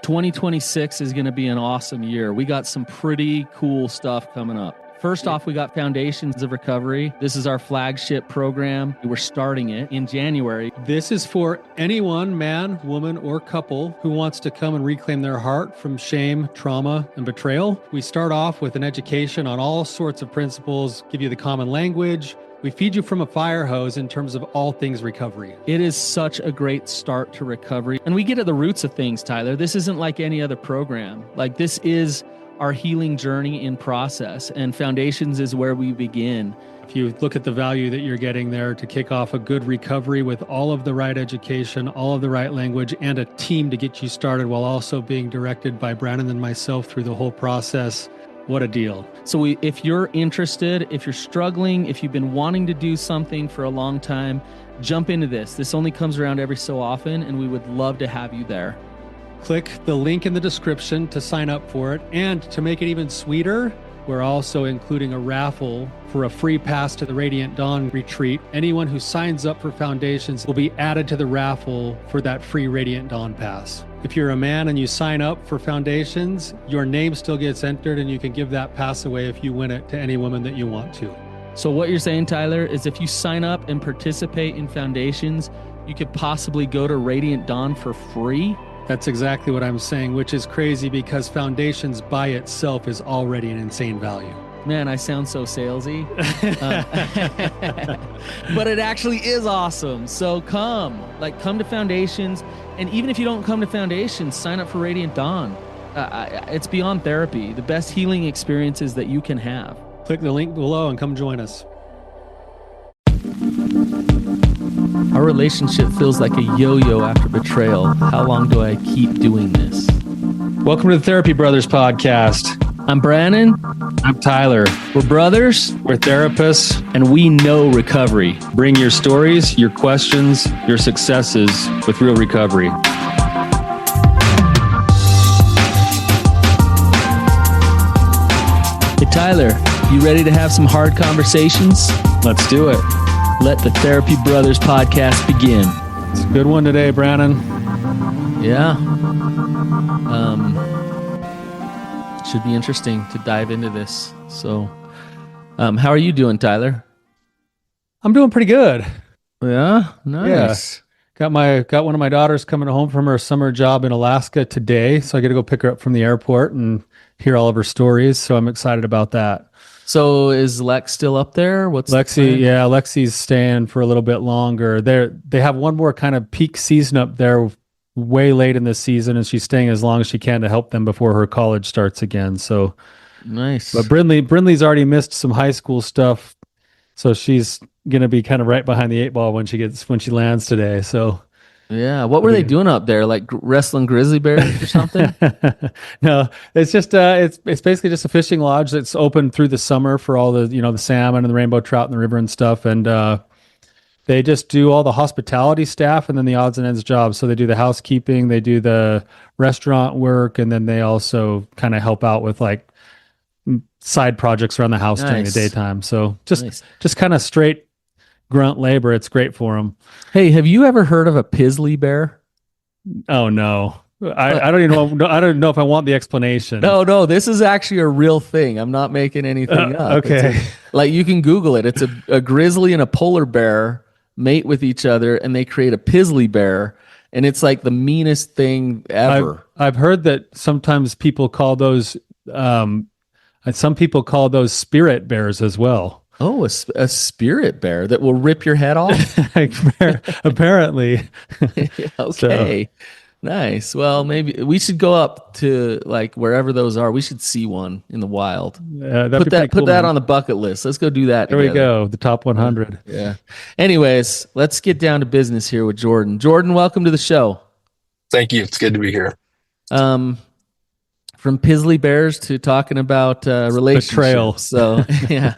2026 is going to be an awesome year. We got some pretty cool stuff coming up. First off, we got Foundations of Recovery. This is our flagship program. We're starting it in January. This is for anyone, man, woman, or couple who wants to come and reclaim their heart from shame, trauma, and betrayal. We start off with an education on all sorts of principles, give you the common language. We feed you from a fire hose in terms of all things recovery. It is such a great start to recovery. And we get at the roots of things, Tyler. This isn't like any other program. Like, this is our healing journey in process, and Foundations is where we begin. If you look at the value that you're getting there to kick off a good recovery with all of the right education, all of the right language, and a team to get you started while also being directed by Brannon and myself through the whole process, what a deal. So if you're interested, if you're struggling, if you've been wanting to do something for a long time, jump into this. This only comes around every so often, and we would love to have you there. Click the link in the description to sign up for it. And to make it even sweeter, we're also including a raffle for a free pass to the Radiant Dawn retreat. Anyone who signs up for Foundations will be added to the raffle for that free Radiant Dawn pass. If you're a man and you sign up for Foundations, your name still gets entered, and you can give that pass away if you win it to any woman that you want to. So what you're saying, Tyler, is if you sign up and participate in Foundations, you could possibly go to Radiant Dawn for free? That's exactly what I'm saying, which is crazy because Foundations by itself is already an insane value. Man, I sound so salesy. But it actually is awesome. So come to Foundations. And even if you don't come to Foundations, sign up for Radiant Dawn. It's beyond therapy, the best healing experiences that you can have. Click the link below and come join us. Our relationship feels like a yo-yo after betrayal. How long do I keep doing this? Welcome to the Therapy Brothers podcast. I'm Brannon. I'm Tyler. We're brothers. We're therapists. And we know recovery. Bring your stories, your questions, your successes with real recovery. Hey, Tyler, you ready to have some hard conversations? Let's do it. Let the Therapy Brothers podcast begin. It's a good one today, Brannon. Yeah. Should be interesting to dive into this. So, how are you doing, Tyler? I'm doing pretty good. Yeah, nice. Yeah. Got one of my daughters coming home from her summer job in Alaska today, so I get to go pick her up from the airport and hear all of her stories. So I'm excited about that. So is Lex still up there? What's Lexi? Yeah, Lexi's staying for a little bit longer. They have one more kind of peak season up there, way late in the season, and she's staying as long as she can to help them before her college starts again. So nice. But Brindley's already missed some high school stuff, so she's gonna be kind of right behind the eight ball when she lands today. So. Yeah, what were they doing up there? Like wrestling grizzly bears or something? No, it's just it's basically just a fishing lodge that's open through the summer for all the the salmon and the rainbow trout in the river and stuff. And they just do all the hospitality staff and then the odds and ends jobs. So they do the housekeeping, they do the restaurant work, and then they also kind of help out with like side projects around the house during the daytime. So just kind of straight grunt labor. It's great for them. Hey, have you ever heard of a Pizzly bear? Oh no, I don't even know. I don't know if I want the explanation. No, this is actually a real thing. I'm not making anything up. Okay, like you can Google it. It's a grizzly and a polar bear mate with each other, and they create a Pizzly bear, and it's like the meanest thing ever. I've heard that sometimes people call those. Some people call those spirit bears as well. Oh, a spirit bear that will rip your head off? Apparently. Okay. So. Nice. Well, maybe we should go up to like wherever those are. We should see one in the wild. Put that on the bucket list. Let's go do that. There we go. The top 100. Yeah. Anyways, let's get down to business here with Jordan. Jordan, welcome to the show. Thank you. It's good to be here. From Pizzly bears to talking about relationships. Betrayal. So yeah.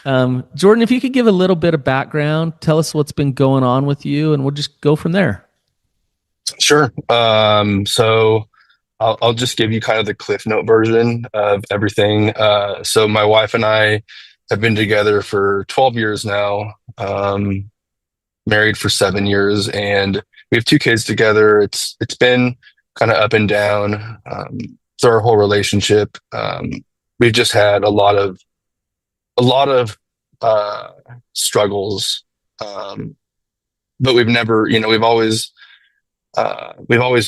Jordan, if you could give a little bit of background, tell us what's been going on with you, and we'll just go from there. Sure. So I'll just give you kind of the Cliff Note version of everything. So my wife and I have been together for 12 years now, married for 7 years, and we have 2 kids together. It's been kind of up and down through our whole relationship. We've just had a lot of struggles, but we've never, we've always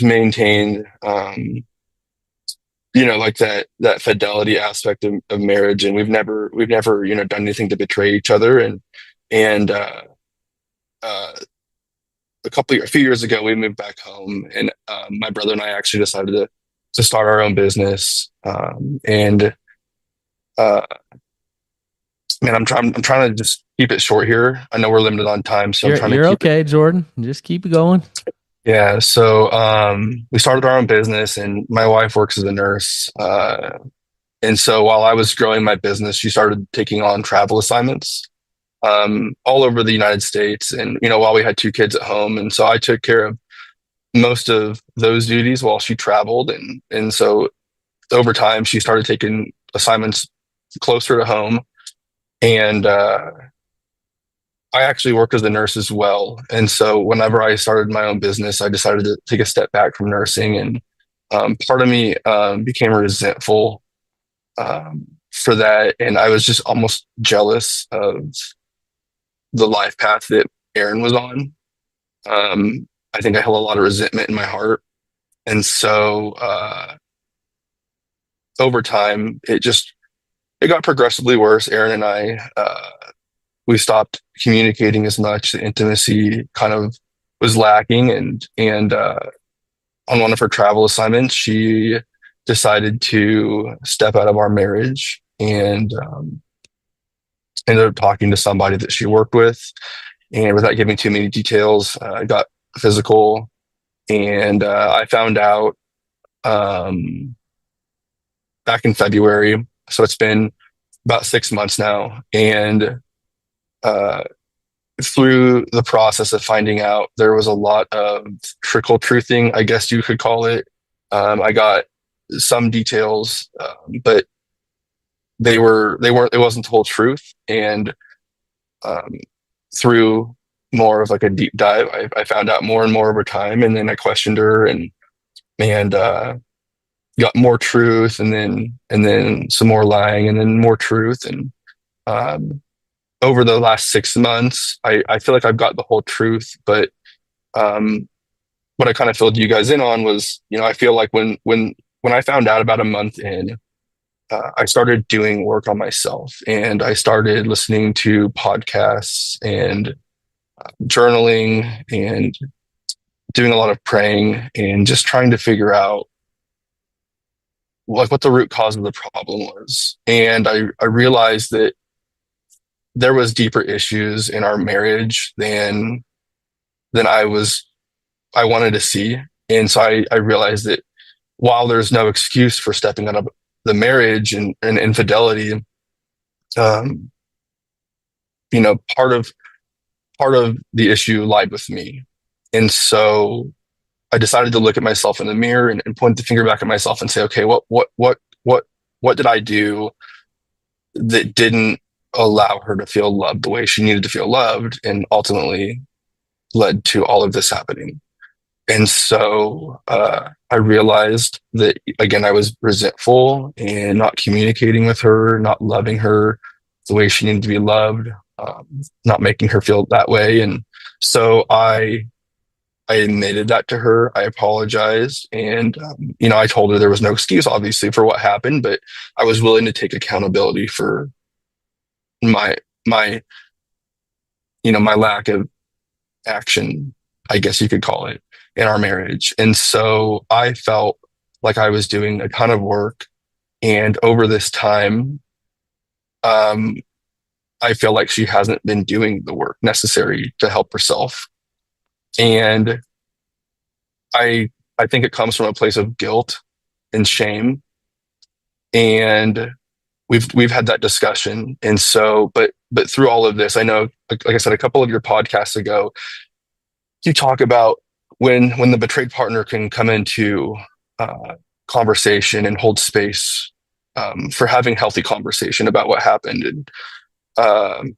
maintained, like that fidelity aspect of marriage, and we've never, done anything to betray each other. And uh, a few years ago, we moved back home, and my brother and I actually decided to start our own business. And uh, man, I'm trying to just keep it short here. I know we're limited on time, so I'm trying to You're keep it. okay, Jordan. Just keep it going. Yeah. So we started our own business, and my wife works as a nurse. And so while I was growing my business, she started taking on travel assignments all over the United States. And, while we had two kids at home. And so I took care of most of those duties while she traveled. And so over time, she started taking assignments closer to home. And I actually work as a nurse as well. And so whenever I started my own business, I decided to take a step back from nursing. And part of me became resentful for that. And I was just almost jealous of the life path that Aaron was on. I think I held a lot of resentment in my heart. And so over time, it got progressively worse. Aaron and I, we stopped communicating as much. The intimacy kind of was lacking. And on one of her travel assignments, she decided to step out of our marriage and ended up talking to somebody that she worked with. And without giving too many details, I got physical. And I found out back in February. So it's been about 6 months now. And through the process of finding out, there was a lot of trickle truthing, I guess you could call it. I got some details, but it wasn't the whole truth. And through more of like a deep dive, I found out more and more over time. And then I questioned her and got more truth, and then some more lying, and then more truth. And over the last 6 months, I feel like I've got the whole truth. But what I kind of filled you guys in on was, I feel like when I found out about a month in, I started doing work on myself, and I started listening to podcasts and journaling and doing a lot of praying and just trying to figure out like what the root cause of the problem was. And I realized that there was deeper issues in our marriage than I wanted to see. And so I realized that while there's no excuse for stepping out of the marriage and infidelity, part of the issue lied with me. And so I decided to look at myself in the mirror and point the finger back at myself and say, okay, what did I do that didn't allow her to feel loved the way she needed to feel loved, and ultimately led to all of this happening? And so I realized that, again, I was resentful and not communicating with her, not loving her the way she needed to be loved, not making her feel that way. And so I admitted that to her. I apologized. And, I told her there was no excuse, obviously, for what happened, but I was willing to take accountability for my lack of action, I guess you could call it, in our marriage. And so I felt like I was doing a ton of work. And over this time, I feel like she hasn't been doing the work necessary to help herself. And I think it comes from a place of guilt and shame. And we've had that discussion. And so, but through all of this, I know, like I said, a couple of your podcasts ago, you talk about when the betrayed partner can come into conversation and hold space for having healthy conversation about what happened, and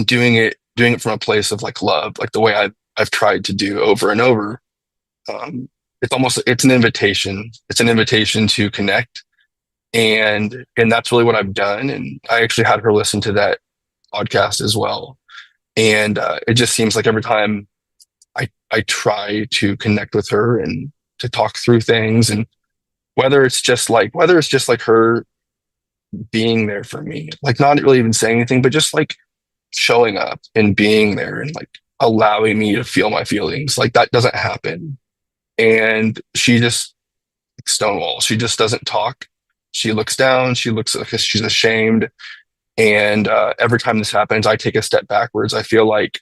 doing it from a place of like love, like the way I've tried to do over and over. it's an invitation. It's an invitation to connect, and that's really what I've done. And I actually had her listen to that podcast as well. And it just seems like every time I try to connect with her and to talk through things, and whether it's just like her being there for me, like not really even saying anything, but just like showing up and being there and like allowing me to feel my feelings, like that doesn't happen. And she just stonewalls. She just doesn't talk. She looks down. She looks like she's ashamed. And every time this happens, I take a step backwards. I feel like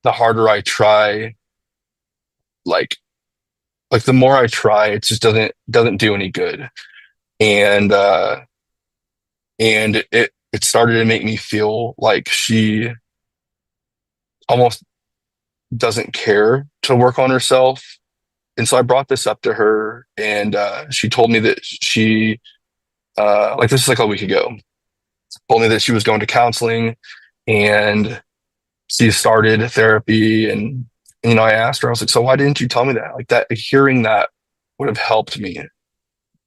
the harder I try, like the more I try, it just doesn't do any good. And it started to make me feel like she almost doesn't care to work on herself. And so I brought this up to her, and she told me that she like this is like a week ago, told me that she was going to counseling and she started therapy. And you know, I asked her, I was like, so why didn't you tell me that? Like that, hearing that would have helped me.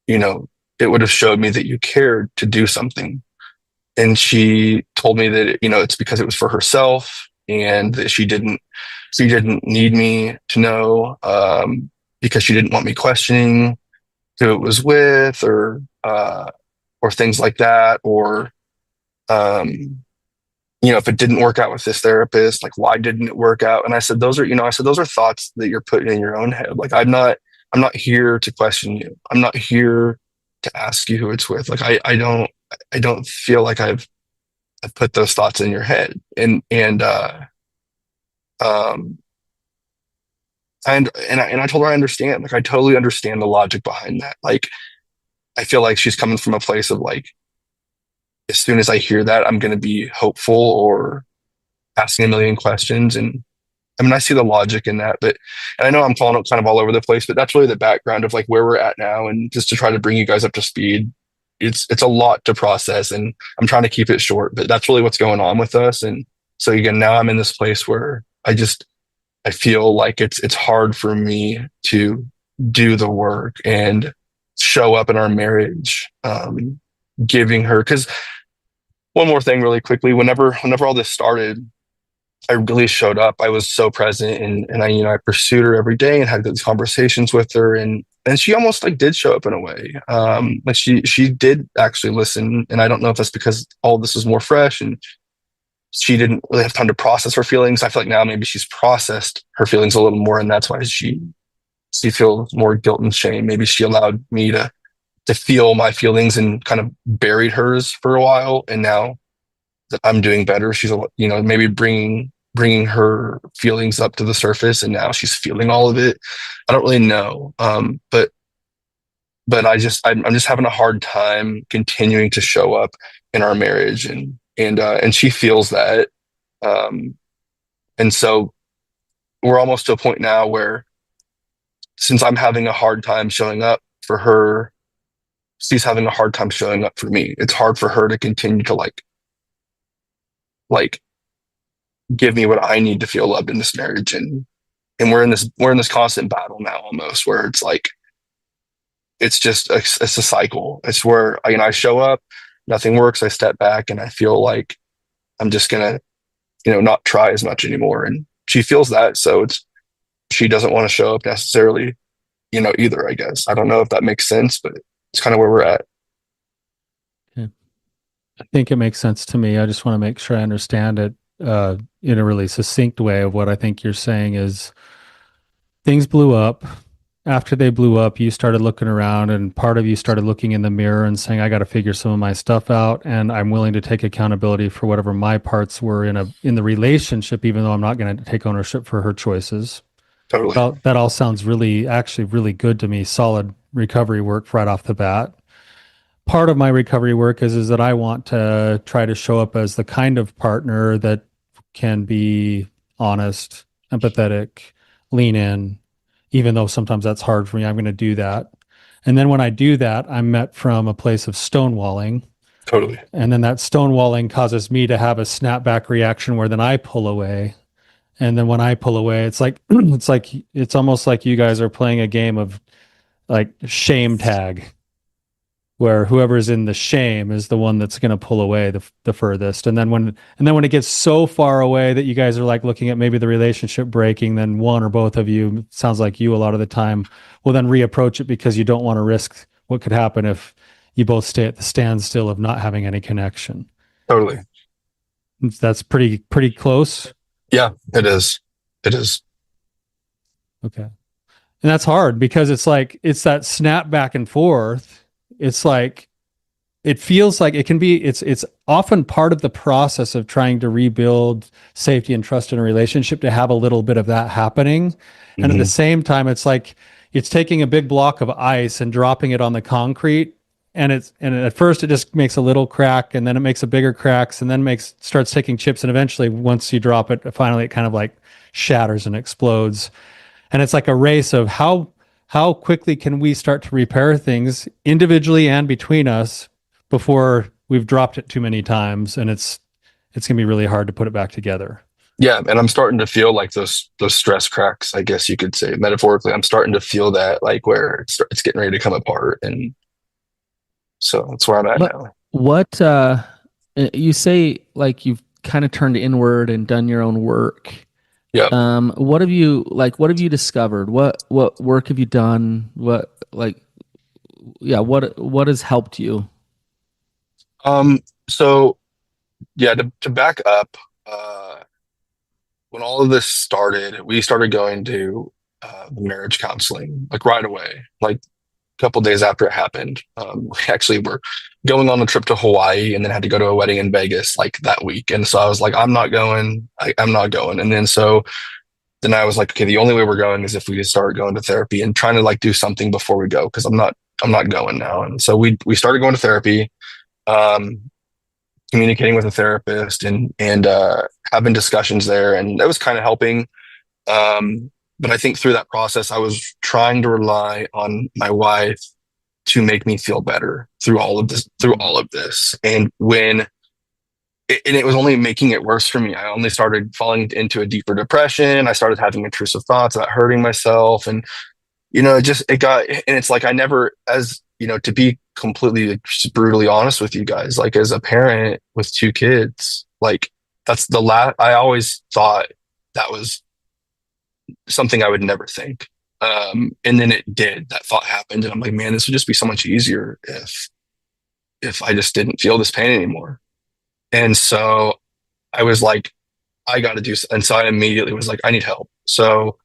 You know, it would have showed me that you cared to do something. And she told me that, you know, it's because it was for herself and that she didn't need me to know, because she didn't want me questioning who it was with, or things like that. Or, you know, if it didn't work out with this therapist, like why didn't it work out? And I said, those are thoughts that you're putting in your own head. Like I'm not here to question you. I'm not here to ask you who it's with. Like I don't feel like I've put those thoughts in your head. Um and I told her I understand. Like I totally understand the logic behind that. Like I feel like she's coming from a place of like, as soon as I hear that, I'm going to be hopeful or asking a million questions. And I mean, I see the logic in that, and I know I'm calling it kind of all over the place, but that's really the background of like where we're at now. And just to try to bring you guys up to speed, it's a lot to process, and I'm trying to keep it short, but that's really what's going on with us. And so again, now I'm in this place where I feel like it's hard for me to do the work and show up in our marriage, giving her, because one more thing really quickly, whenever all this started, I really showed up. I was so present, and I pursued her every day and had those conversations with her, and she almost like did show up in a way. Like she did actually listen, and I don't know if that's because all this was more fresh and she didn't really have time to process her feelings. I feel like now maybe she's processed her feelings a little more, and that's why she feels more guilt and shame. Maybe she allowed me to feel my feelings and kind of buried hers for a while, and now that I'm doing better, she's, you know, maybe bringing her feelings up to the surface, and now she's feeling all of it. I don't really know, but I'm just having a hard time continuing to show up in our marriage, and she feels that, and so we're almost to a point now where, since I'm having a hard time showing up for her, she's having a hard time showing up for me. It's hard for her to continue to like give me what I need to feel loved in this marriage. And we're in this constant battle now, almost, where it's like, it's a cycle. It's where I show up, nothing works. I step back and I feel like I'm just going to, you know, not try as much anymore. And she feels that. So she doesn't want to show up necessarily, you know, either, I guess. I don't know if that makes sense, but it's kind of where we're at. Yeah. I think it makes sense to me. I just want to make sure I understand it in a really succinct way. Of what I think you're saying is, things blew up. After they blew up, you started looking around, and part of you started looking in the mirror and saying, I got to figure some of my stuff out, and I'm willing to take accountability for whatever my parts were in the relationship, even though I'm not going to take ownership for her choices. Totally. That all sounds actually really good to me. Solid recovery work right off the bat. Part of my recovery work is that I want to try to show up as the kind of partner that can be honest, empathetic, lean in, even though sometimes that's hard for me. I'm going to do that. And then when I do that, I'm met from a place of stonewalling. Totally. And then that stonewalling causes me to have a snapback reaction where then I pull away. And then when I pull away, it's like it's almost like you guys are playing a game of like shame tag, where whoever's in the shame is the one that's going to pull away the furthest. And then when it gets so far away that you guys are like looking at maybe the relationship breaking, then one or both of you, it sounds like you a lot of the time, will then reapproach it because you don't want to risk what could happen if you both stay at the standstill of not having any connection. Totally. That's pretty close. Yeah, it is. It is. Okay. And that's hard because it's like, it's that snap back and forth. It's like, it feels like it can be, it's often part of the process of trying to rebuild safety and trust in a relationship to have a little bit of that happening. And at the same time, it's like, it's taking a big block of ice and dropping it on the concrete. And at first it just makes a little crack, and then it makes a bigger cracks, and then starts taking chips. And eventually once you drop it, finally it kind of like shatters and explodes. And it's like a race of how quickly can we start to repair things individually and between us before we've dropped it too many times, and it's gonna be really hard to put it back together. Yeah, and I'm starting to feel like those stress cracks, I guess you could say metaphorically. I'm starting to feel that, like, where it's getting ready to come apart, and so that's where I'm at now. What you say, like you've kind of turned inward and done your own work. Yeah. What have you discovered? What work have you done? What has helped you? So yeah, to back up, when all of this started, we started going to marriage counseling like right away, like a couple days after it happened. We actually were going on a trip to Hawaii and then had to go to a wedding in Vegas like that week. And so I was like, I'm not going. I'm not going. And then I was like, okay, the only way we're going is if we start going to therapy and trying to like do something before we go, because I'm not going now. And so we started going to therapy, communicating with a therapist and having discussions there, and that was kind of helping. But I think through that process, I was trying to rely on my wife to make me feel better through all of this. And it was only making it worse for me. I only started falling into a deeper depression. I started having intrusive thoughts about hurting myself. And, it's like, I never, to be completely just brutally honest with you guys, like as a parent with two kids, like that's I always thought that was something I would never think. And then that thought happened, and I'm like, man, this would just be so much easier if I just didn't feel this pain anymore. And so I was like, I got to do, and so I immediately was like, I need help. So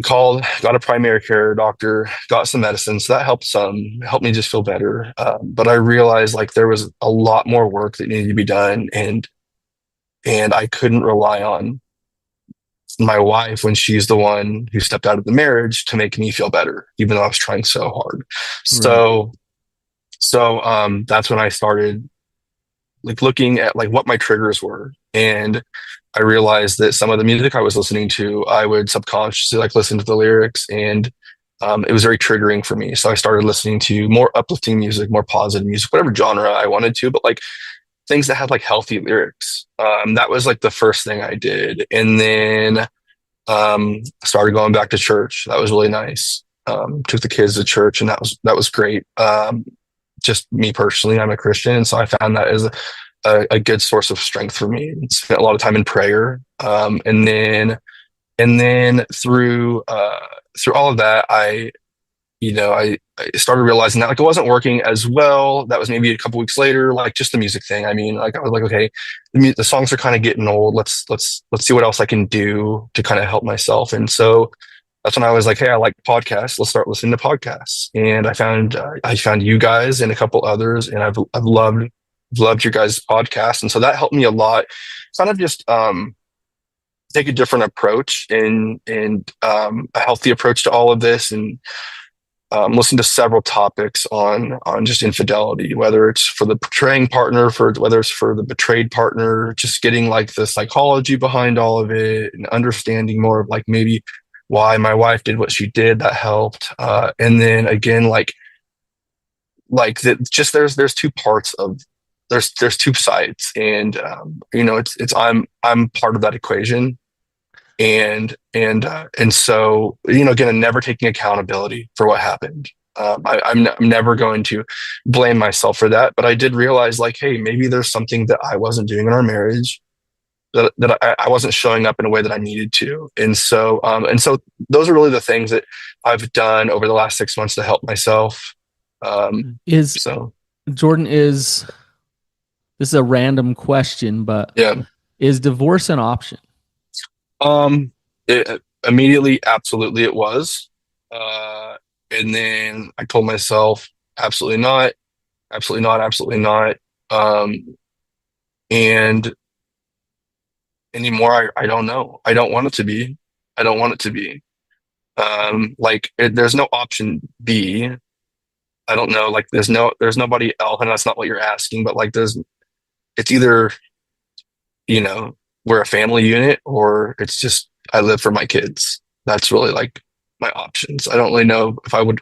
called, got a primary care doctor, got some medicine. So that helped me just feel better. But I realized like there was a lot more work that needed to be done. And I couldn't rely on my wife when she's the one who stepped out of the marriage to make me feel better, even though I was trying so hard. Right. So that's when I started like looking at like what my triggers were. And I realized that some of the music I was listening to, I would subconsciously like listen to the lyrics, and it was very triggering for me. So I started listening to more uplifting music, more positive music, whatever genre I wanted to, but like things that had like healthy lyrics. That was like the first thing I did. And then started going back to church. That was really nice. Took the kids to church, and that was great. Just me personally, I'm a Christian, and so I found that as a good source of strength for me. And spent a lot of time in prayer, and then through all of that, I started realizing that like it wasn't working as well. That was maybe a couple weeks later, like just the music thing. I mean, like I was like, okay, the songs are kind of getting old. Let's see what else I can do to kind of help myself. And so that's when I was like, hey, I like podcasts. Let's start listening to podcasts. And I found you guys and a couple others, and I've loved your guys' podcast. And so that helped me a lot. Kind of just take a different approach and a healthy approach to all of this, and listen to several topics on just infidelity, whether it's for the betraying partner, whether it's for the betrayed partner, just getting like the psychology behind all of it and understanding more of like maybe why my wife did what she did. That helped. And then again, like that, just there's two parts of, there's two sides, and it's I'm part of that equation. And so, again, never taking accountability for what happened. I'm never going to blame myself for that, but I did realize, like, hey, maybe there's something that I wasn't doing in our marriage, that I wasn't showing up in a way that I needed to. And so those are really the things that I've done over the last 6 months to help myself. Is So Jordan, this is a random question, but yeah, is divorce an option? immediately, absolutely, it was. And then I told myself, absolutely not, absolutely not, absolutely not. And anymore, I don't know. I don't want it to be. I don't want it to be. There's no option B. I don't know. Like, there's nobody else, and that's not what you're asking. But like, it's either, we're a family unit, or it's just I live for my kids. That's really like my options. I don't really know if I would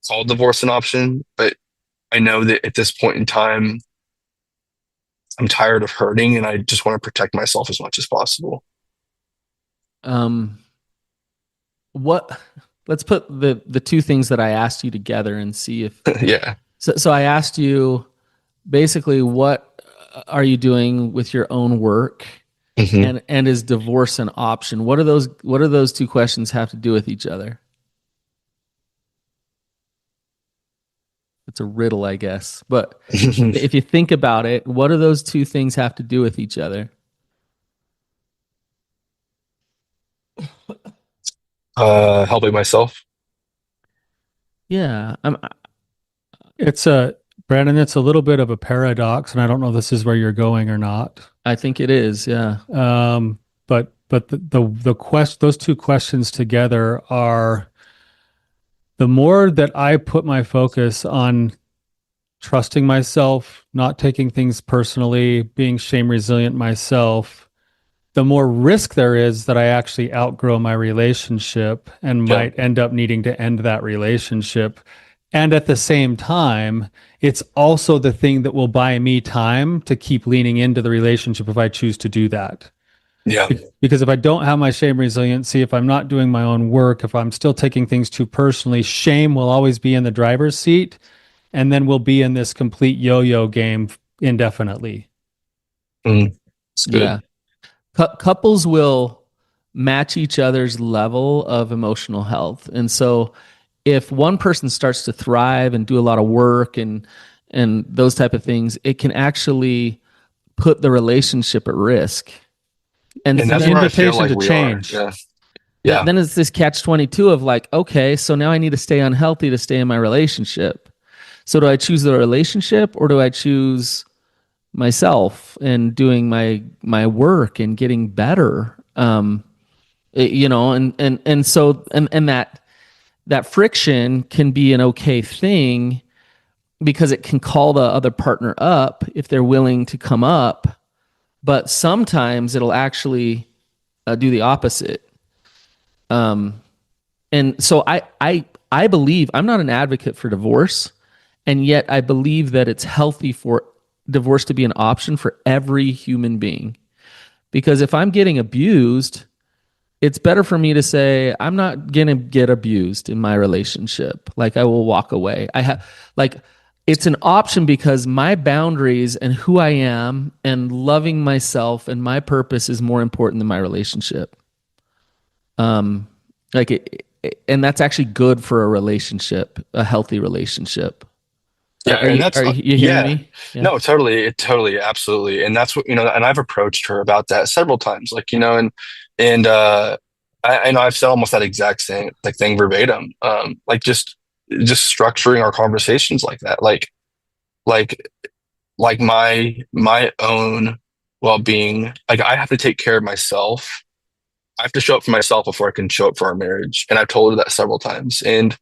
call divorce an option, but I know that at this point in time, I'm tired of hurting, and I just want to protect myself as much as possible. Let's put the two things that I asked you together and see if Yeah. So I asked you basically, what are you doing with your own work, and is divorce an option? What do those two questions have to do with each other? It's a riddle, I guess. But if you think about it, what do those two things have to do with each other? Helping myself. Yeah. Brandon, it's a little bit of a paradox, and I don't know if this is where you're going or not. I think it is, yeah. But those two questions together are, the more that I put my focus on trusting myself, not taking things personally, being shame resilient myself, the more risk there is that I actually outgrow my relationship and might end up needing to end that relationship. And at the same time, it's also the thing that will buy me time to keep leaning into the relationship if I choose to do that. Yeah. Because if I don't have my shame resiliency, if I'm not doing my own work, if I'm still taking things too personally, shame will always be in the driver's seat, and then we'll be in this complete yo-yo game indefinitely. It's good. Yeah. Couples will match each other's level of emotional health. And so if one person starts to thrive and do a lot of work and those type of things, it can actually put the relationship at risk. And that's the where I feel invitation like to we change. are. Yeah. Then it's this catch-22 of like, okay, so now I need to stay unhealthy to stay in my relationship. So do I choose the relationship, or do I choose myself and doing my work and getting better? And that friction can be an okay thing, because it can call the other partner up if they're willing to come up. But sometimes it'll actually do the opposite. And so I believe, I'm not an advocate for divorce, and yet I believe that it's healthy for divorce to be an option for every human being. Because if I'm getting abused, it's better for me to say, I'm not going to get abused in my relationship. Like, I will walk away. It's an option because my boundaries and who I am and loving myself and my purpose is more important than my relationship. And that's actually good for a relationship, a healthy relationship. Yeah. Are you hearing me? Yeah. No, totally, absolutely. And that's what, and I've approached her about that several times, like, and I know I've said almost that exact same like thing verbatim. Like just structuring our conversations like that, like my own well-being. Like, I have to take care of myself. I have to show up for myself before I can show up for our marriage. And I've told her that several times. And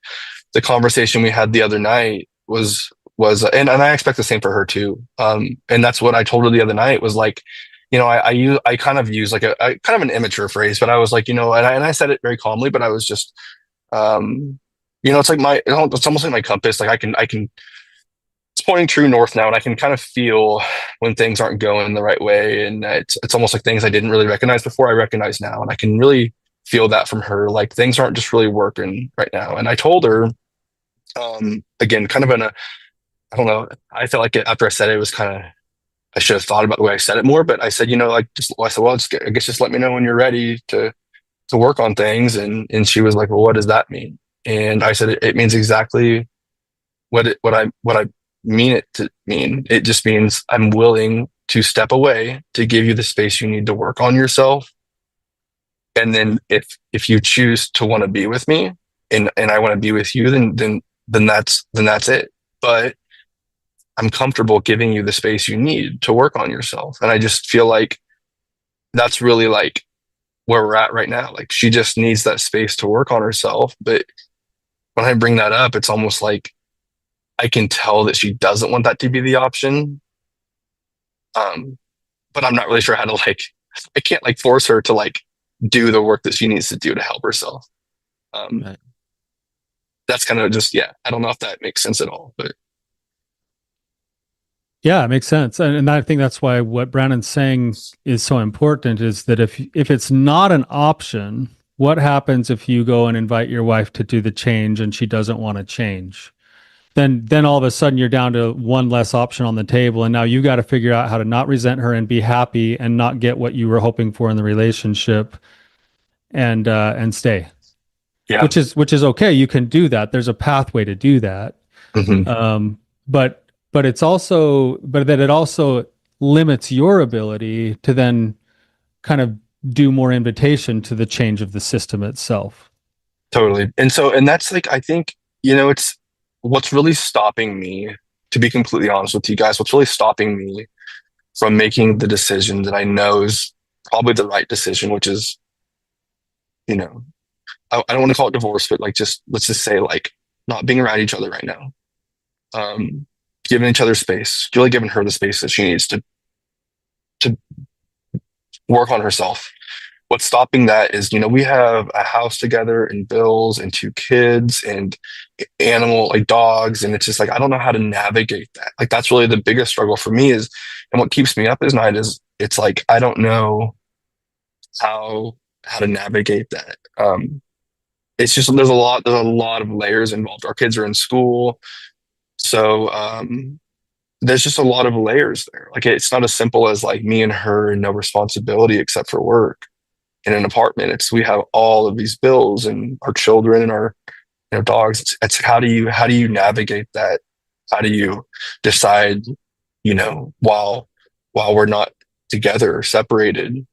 the conversation we had the other night was, and I expect the same for her too. And that's what I told her the other night was like, I kind of use like a kind of an immature phrase, but I was like, and I said it very calmly, but I was just, it's like it's almost like my compass. Like I can pointing true north now, and I can kind of feel when things aren't going the right way, and it's almost like things I didn't really recognize before I recognize now, and I can really feel that from her. Like things aren't just really working right now, and I told her, again, kind of in a, I don't know, I felt like after I said it, it was kind of, I should have thought about the way I said it more, but I said, like, I said, well, I guess just let me know when you're ready to work on things, and she was like, well, what does that mean? And I said, it means exactly what I mean it to mean. It just means I'm willing to step away to give you the space you need to work on yourself. And then if you choose to want to be with me and I want to be with you, then that's it. But I'm comfortable giving you the space you need to work on yourself. And I just feel like that's really like where we're at right now. Like she just needs that space to work on herself. But when I bring that up, it's almost like I can tell that she doesn't want that to be the option. But I'm not really sure how to I can't force her to do the work that she needs to do to help herself. Right. That's kind of just, I don't know if that makes sense at all, but. Yeah, it makes sense. And I think that's why what Brannon's saying is so important is that if it's not an option, what happens if you go and invite your wife to do the change and she doesn't want to change? Then all of a sudden you're down to one less option on the table. And now you got to figure out how to not resent her and be happy and not get what you were hoping for in the relationship and stay. Yeah. Which is okay. You can do that. There's a pathway to do that. Mm-hmm. But it also limits your ability to then kind of do more invitation to the change of the system itself. Totally. And that's I think, it's what's really stopping me, to be completely honest with you guys, what's really stopping me from making the decision that I know is probably the right decision, which is, I don't want to call it divorce, but let's just say not being around each other right now. Giving each other space, really giving her the space that she needs to work on herself. What's stopping that is, we have a house together and bills and 2 kids and animal dogs. And it's just I don't know how to navigate that. That's really the biggest struggle for me and what keeps me up at night is it's I don't know how to navigate that. It's just, there's a lot of layers involved. Our kids are in school. So, there's just a lot of layers there. It's not as simple as me and her and no responsibility except for work in an apartment. We have all of these bills and our children and our dogs. It's how do you navigate that? How do you decide, while we're not together or separated,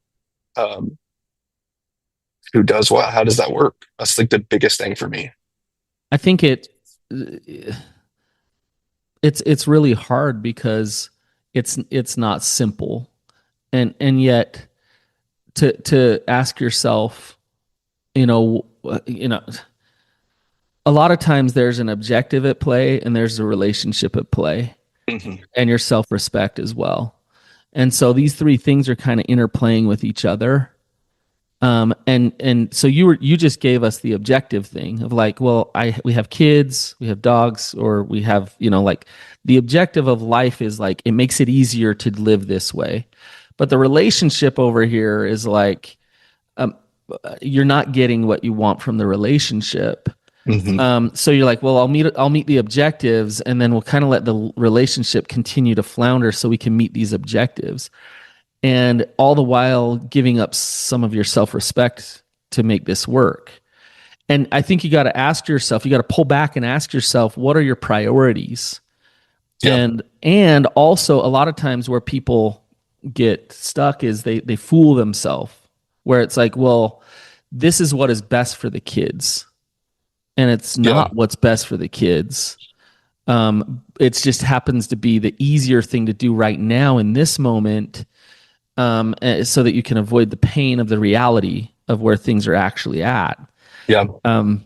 who does what? How does that work? That's the biggest thing for me. I think it's really hard because it's not simple, and yet to ask yourself, a lot of times there's an objective at play and there's a relationship at play, mm-hmm. and your self-respect as well. And so these 3 things are kind of interplaying with each other. And so you just gave us the objective thing of we have kids, we have dogs, or we have, the objective of life is it makes it easier to live this way. But the relationship over here is you're not getting what you want from the relationship. Mm-hmm. So you're well, I'll meet the objectives, and then we'll kind of let the relationship continue to flounder so we can meet these objectives. And all the while giving up some of your self-respect to make this work. And I think you got to ask yourself, you got to pull back and ask yourself, what are your priorities? Yep. And also a lot of times where people get stuck is they fool themselves, where it's well, this is what is best for the kids. And it's not what's best for the kids. It just happens to be the easier thing to do right now in this moment, so that you can avoid the pain of the reality of where things are actually at. Yeah. But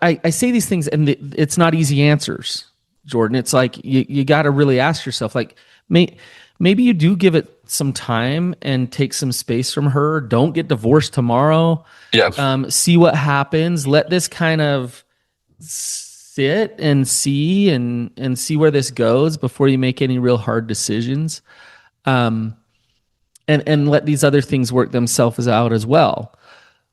I say these things, and it's not easy answers, Jordan. It's you got to really ask yourself, maybe you do give it some time and take some space from her. Don't get divorced tomorrow. Yeah. See what happens. Let this kind of sit and see where this goes before you make any real hard decisions. Um, and let these other things work themselves out as well.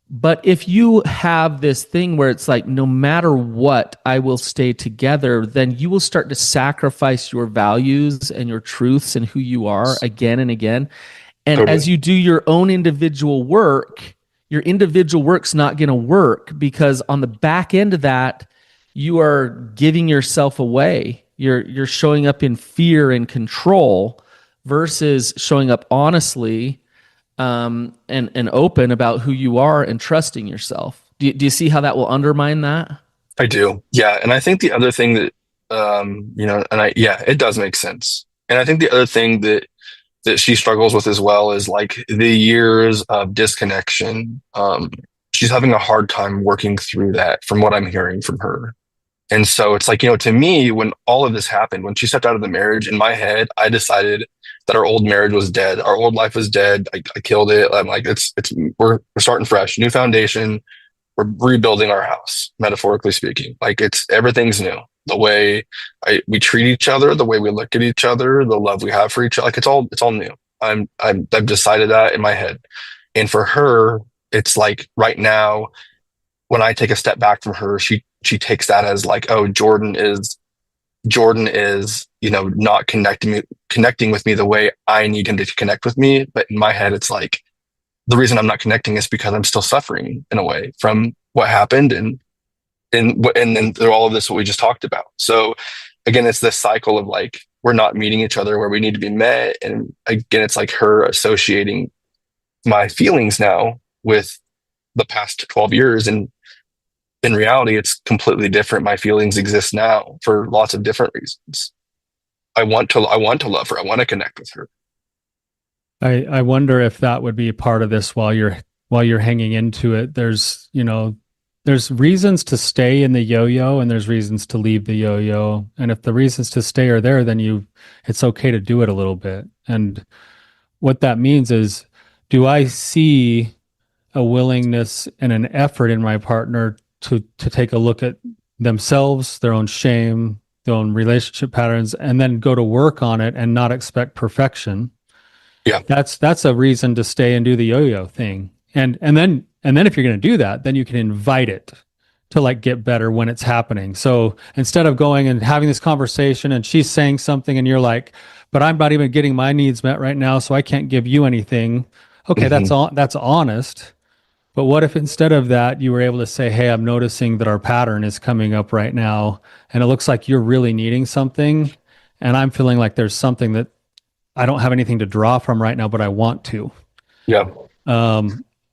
But if you have this thing where it's like, no matter what, I will stay together, then you will start to sacrifice your values and your truths and who you are again and again. And Totally. as you do your own individual work, your individual work's not going to work, because on the back end of that, you are giving yourself away. You're showing up in fear and control versus showing up honestly, and open about who you are and trusting yourself. Do you see how that will undermine that? I do. Yeah. And I think the other thing that, yeah, it does make sense. And I think the other thing that she struggles with as well is like the years of disconnection. She's having a hard time working through that from what I'm hearing from her. And so it's like, to me, when all of this happened, when she stepped out of the marriage, in my head, I decided that our old marriage was dead. Our old life was dead. I killed it. I'm like, we're starting fresh, new foundation. We're rebuilding our house, metaphorically speaking. Like everything's new. The way we treat each other, the way we look at each other, the love we have for each other, like it's all new. I've decided that in my head. And for her, it's like right now, when I take a step back from her, she takes that as like, oh, Jordan is, not connecting with me the way I need him to connect with me. But in my head, it's like the reason I'm not connecting is because I'm still suffering in a way from what happened and then through all of this, what we just talked about. So again, it's this cycle of like, we're not meeting each other where we need to be met. And again, it's like her associating my feelings now with the past 12 years. And in reality, it's completely different. My feelings exist now for lots of different reasons. I want to love her. I want to connect with her. I wonder if that would be part of this while you're hanging into it. There's reasons to stay in the yo-yo and there's reasons to leave the yo-yo. And if the reasons to stay are there, then it's okay to do it a little bit. And what that means is, do I see a willingness and an effort in my partner to take a look at themselves, their own shame, their own relationship patterns, and then go to work on it and not expect perfection? Yeah. That's a reason to stay and do the yo-yo thing. And then if you're going to do that, then you can invite it to like get better when it's happening. So instead of going and having this conversation and she's saying something and you're like, but I'm not even getting my needs met right now, so I can't give you anything. Okay, that's honest. But what if instead of that, you were able to say, hey, I'm noticing that our pattern is coming up right now, and it looks like you're really needing something, and I'm feeling like there's something that I don't have anything to draw from right now, but I want to. Yeah.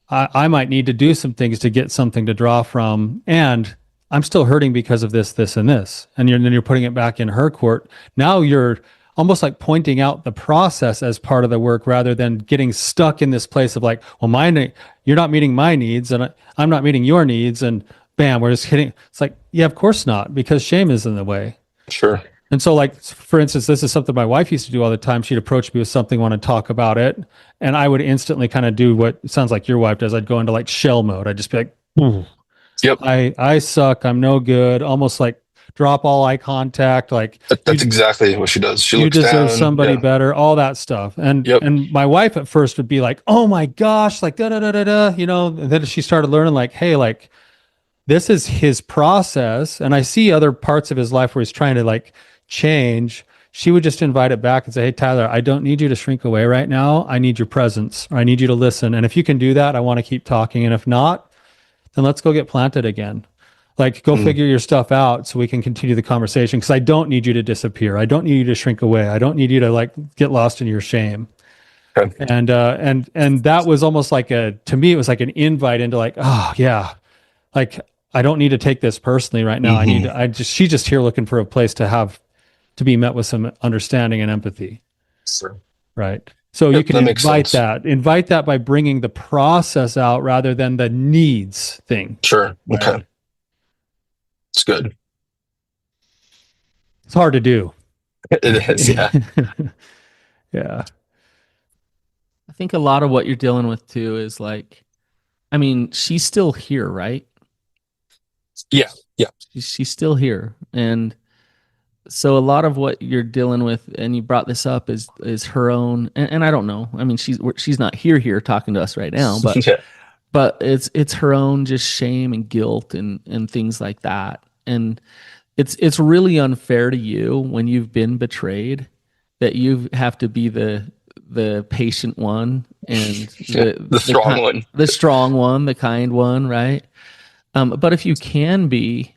I might need to do some things to get something to draw from, and I'm still hurting because of this, this, and this. And then you're putting it back in her court. Now you're almost like pointing out the process as part of the work rather than getting stuck in this place of like, well, you're not meeting my needs and I'm not meeting your needs. And bam, we're just hitting. It's like, yeah, of course not, because shame is in the way. Sure. And so, like, for instance, this is something my wife used to do all the time. She'd approach me with something, want to talk about it. And I would instantly kind of do what sounds like your wife does. I'd go into like shell mode. I'd just be like, ooh, yep, I suck. I'm no good. Almost like drop all eye contact. Like that's exactly what she does. She you looks deserve down. somebody Yeah. better, all that stuff. And Yep. and my wife at first would be like, oh my gosh, like da da da da da, and then she started learning like, hey, like this is his process. And I see other parts of his life where he's trying to like change. She would just invite it back and say, hey, Tyler, I don't need you to shrink away right now. I need your presence, or I need you to listen. And if you can do that, I want to keep talking. And if not, then let's go get planted again. Like, go figure your stuff out so we can continue the conversation. Because I don't need you to disappear. I don't need you to shrink away. I don't need you to like get lost in your shame. Okay. And that was almost like to me, it was like an invite into like, oh yeah, like I don't need to take this personally right now. She's just here looking for a place to be met with some understanding and empathy. Sure. Right. So you can invite that by bringing the process out rather than the needs thing. Sure. Right? Okay. It's good. It's hard to do. It is. Yeah. Yeah. I think a lot of what you're dealing with too is like, I mean, she's still here, right? Yeah. Yeah. She's still here. And so a lot of what you're dealing with, and you brought this up, is her own, and I don't know. I mean, she's not here talking to us right now, but Yeah. it's her own just shame and guilt and things like that. And it's really unfair to you when you've been betrayed that you have to be the patient one and Yeah. The strong one. the strong one, the kind one, right? But if you can be,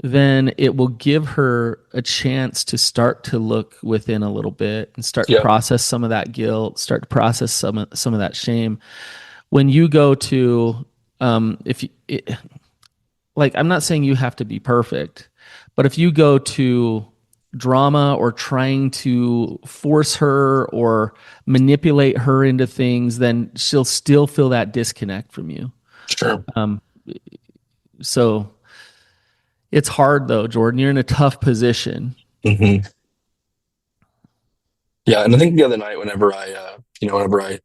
then it will give her a chance to start to look within a little bit and start to Yeah. process some of that guilt, start to process some of that shame. When you go to, if you, like, I'm not saying you have to be perfect, but if you go to drama or trying to force her or manipulate her into things, then she'll still feel that disconnect from you. Sure. So it's hard though, Jordan. You're in a tough position. Hmm. Yeah. And I think the other night, whenever I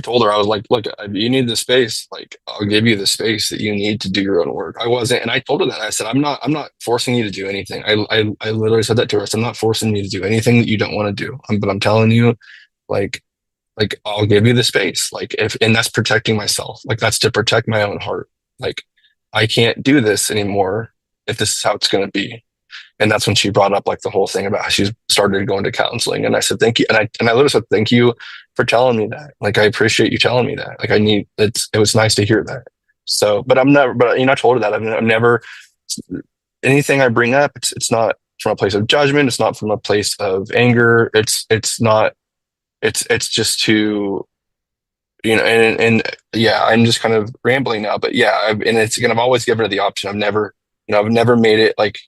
told her, I was like, look, you need the space. Like, I'll give you the space that you need to do your own work. I wasn't, and I told her that. I said, I'm not forcing you to do anything. I literally said that to her. I said, I'm not forcing you to do anything that you don't want to do. But I'm telling you, like, I'll give you the space. Like, and that's protecting myself. Like, that's to protect my own heart. Like, I can't do this anymore if this is how it's going to be. And that's when she brought up like the whole thing about how she started going to counseling. And I said, thank you. And I literally said, thank you for telling me that. Like, I appreciate you telling me that. Like, it was nice to hear that. So, but I told her that I'm never, anything I bring up, it's not from a place of judgment. It's not from a place of anger. It's just to, and yeah, I'm just kind of rambling now, but yeah, I've always given her the option. I've never made it like,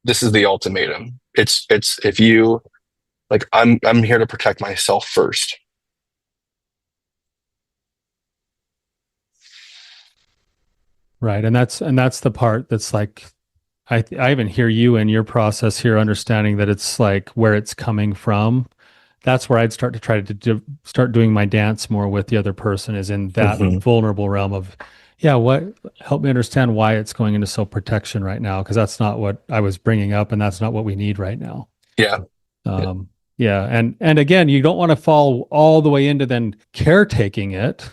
this is the ultimatum. It's if you like, I'm here to protect myself first. Right. And that's the part that's like, I even hear you in your process here, understanding that it's like where it's coming from. That's where I'd start to try to start doing my dance more with the other person, is in that Mm-hmm. vulnerable realm of, yeah, help me understand why it's going into self-protection right now. Cause that's not what I was bringing up, and that's not what we need right now. Yeah. Yeah. And again, you don't want to fall all the way into then caretaking it,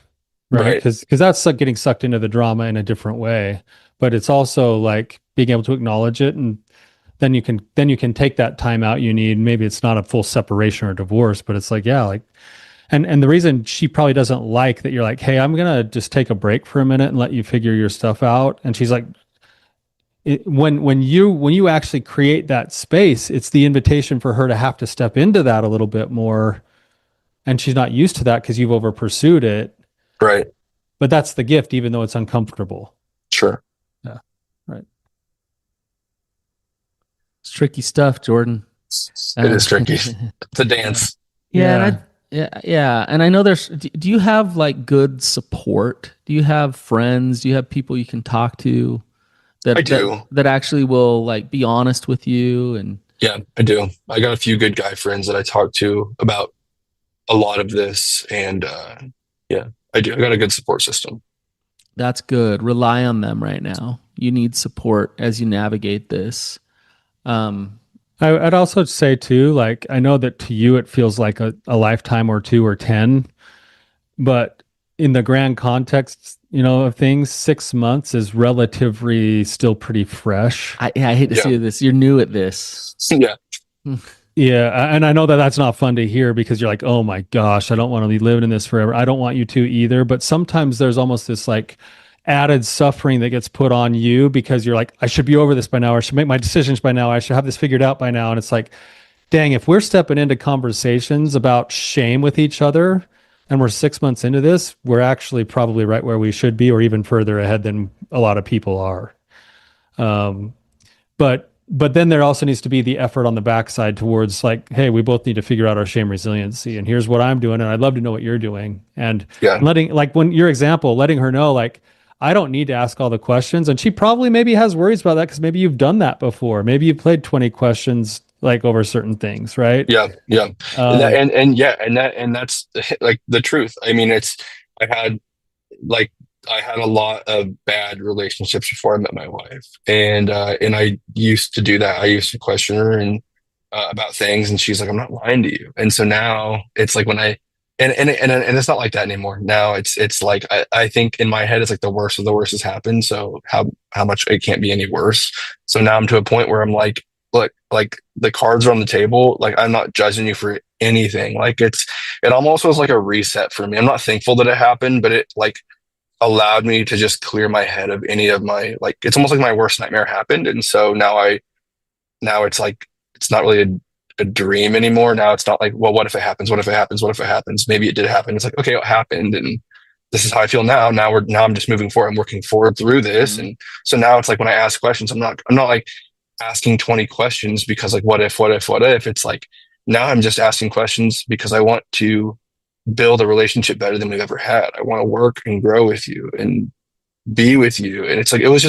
right? Right. Because that's like getting sucked into the drama in a different way. But it's also like being able to acknowledge it, and then you can take that time out you need. Maybe it's not a full separation or divorce, but it's like, yeah, like, and the reason she probably doesn't like that you're like, hey, I'm gonna just take a break for a minute and let you figure your stuff out. And she's like, when you actually create that space, it's the invitation for her to have to step into that a little bit more. And she's not used to that because you've over pursued it. Right. But that's the gift, even though it's uncomfortable. Sure. Yeah. Right. It's tricky stuff, Jordan. It is tricky. It's a dance. Yeah. And I know do you have like good support? Do you have friends? Do you have people you can talk to I do. that actually will like be honest with you? And Yeah, I do. I got a few good guy friends that I talk to about a lot of this. And yeah, I do. I got a good support system. that's good. Rely on them right now. You need support as you navigate this. I'd also say too, like, I know that to you it feels like a lifetime or two or 10, but in the grand context, of things, 6 months is relatively still pretty fresh. I hate to see this. You're new at this. Yeah. Yeah, and I know that that's not fun to hear, because you're like, oh my gosh, I don't want to be living in this forever. I don't want you to either. But sometimes there's almost this like added suffering that gets put on you, because you're like, I should be over this by now. Or I should make my decisions by now. I should have this figured out by now. And it's like, dang, if we're stepping into conversations about shame with each other and we're 6 months into this, we're actually probably right where we should be, or even further ahead than a lot of people are. But then there also needs to be the effort on the backside towards like, hey, we both need to figure out our shame resiliency, and here's what I'm doing, and I'd love to know what you're doing. And letting, like, when your example, letting her know, like, I don't need to ask all the questions. And she probably maybe has worries about that because maybe you've done that before. Maybe you've played 20 questions like over certain things, right? Yeah. And that's like the truth. I mean, I had like I had a lot of bad relationships before I met my wife, and I used to do that. I used to question her and about things, and she's like, "I'm not lying to you." And so now it's like when I and it's not like that anymore. Now it's like I think in my head it's like the worst of the worst has happened. So how much it can't be any worse. So now I'm to a point where I'm like, look, like the cards are on the table. Like I'm not judging you for anything. Like it almost was like a reset for me. I'm not thankful that it happened, but it like allowed me to just clear my head of any of my like it's almost like my worst nightmare happened. And so now it's like it's not really a dream anymore. Now it's not like, well, what if it happens? What if it happens? What if it happens? Maybe it did happen. It's like, okay, it happened, and this is how I feel now. Now I'm just moving forward. I'm working forward through this. And so now it's like when I ask questions, I'm not like asking 20 questions because like what if? It's like now I'm just asking questions because I want to build a relationship better than we've ever had. I want to work and grow with you and be with you. And it's like it was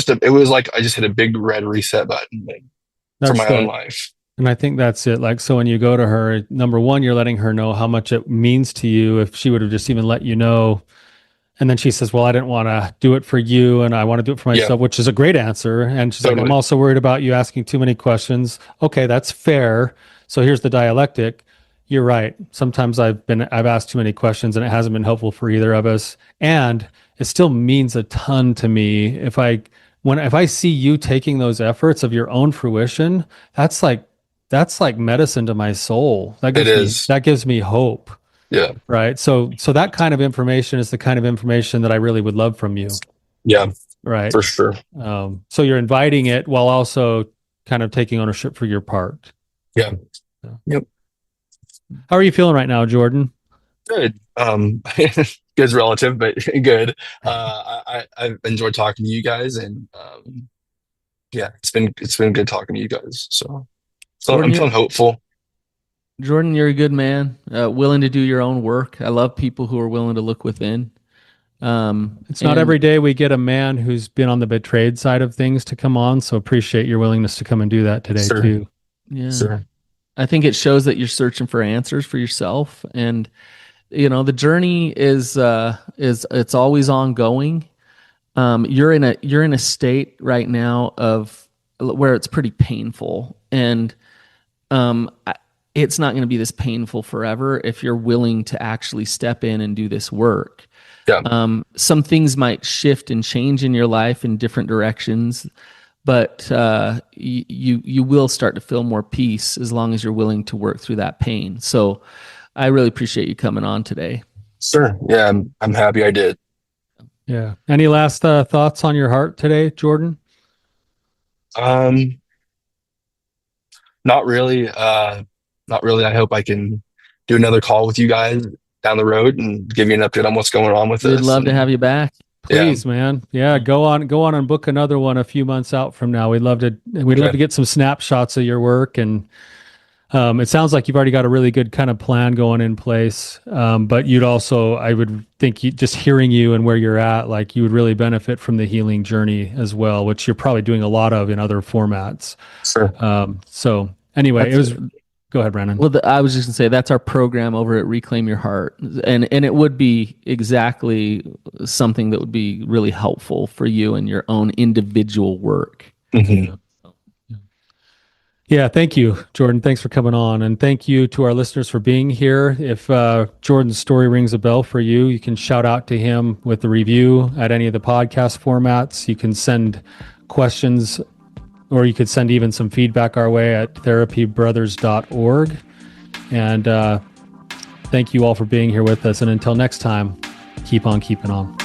like I just hit a big red reset button for my own life. And I think that's it. Like, so when you go to her, number one, you're letting her know how much it means to you. If she would have just even let you know, and then she says, well, I didn't want to do it for you, and I want to do it for myself, which is a great answer. And she's like, I'm also worried about you asking too many questions. Okay, that's fair. So here's the dialectic. You're right. Sometimes I've asked too many questions and it hasn't been helpful for either of us. And it still means a ton to me if I see you taking those efforts of your own fruition. That's like medicine to my soul. That gives me hope. Yeah. Right. So that kind of information is the kind of information that I really would love from you. Yeah. Right. For sure. So you're inviting it while also kind of taking ownership for your part. Yeah. So. Yep. How are you feeling right now, Jordan? Good. Good's relative, but good. I've enjoyed talking to you guys, and yeah, it's been good talking to you guys. So Jordan, I'm feeling hopeful. Jordan, you're a good man, willing to do your own work. I love people who are willing to look within. It's not every day we get a man who's been on the betrayed side of things to come on. So appreciate your willingness to come and do that today too. Yeah. Sure. I think it shows that you're searching for answers for yourself, and the journey is it's always ongoing. You're in a state right now of where it's pretty painful, and it's not going to be this painful forever if you're willing to actually step in and do this work. Yeah. Some things might shift and change in your life in different directions, but you will start to feel more peace as long as you're willing to work through that pain. So I really appreciate you coming on today. Sure. Yeah, I'm happy I did. Yeah. Any last thoughts on your heart today, Jordan? Not really. Not really. I hope I can do another call with you guys down the road and give you an update on what's going on with this. We'd love to have you back. Please, man. Yeah, go on and book another one a few months out from now. We'd love to get some snapshots of your work, and it sounds like you've already got a really good kind of plan going in place. But you'd also, I would think, just hearing you and where you're at, like you would really benefit from the healing journey as well, which you're probably doing a lot of in other formats. Sure. So anyway, go ahead, Brannon. Well, I was just gonna say that's our program over at Reclaim Your Heart, and it would be exactly something that would be really helpful for you and your own individual work. Mm-hmm. Yeah, thank you, Jordan. Thanks for coming on, and thank you to our listeners for being here. If Jordan's story rings a bell for you, you can shout out to him with the review at any of the podcast formats. You can send questions, or you could send even some feedback our way at therapybrothers.org. And thank you all for being here with us. And until next time, keep on keeping on.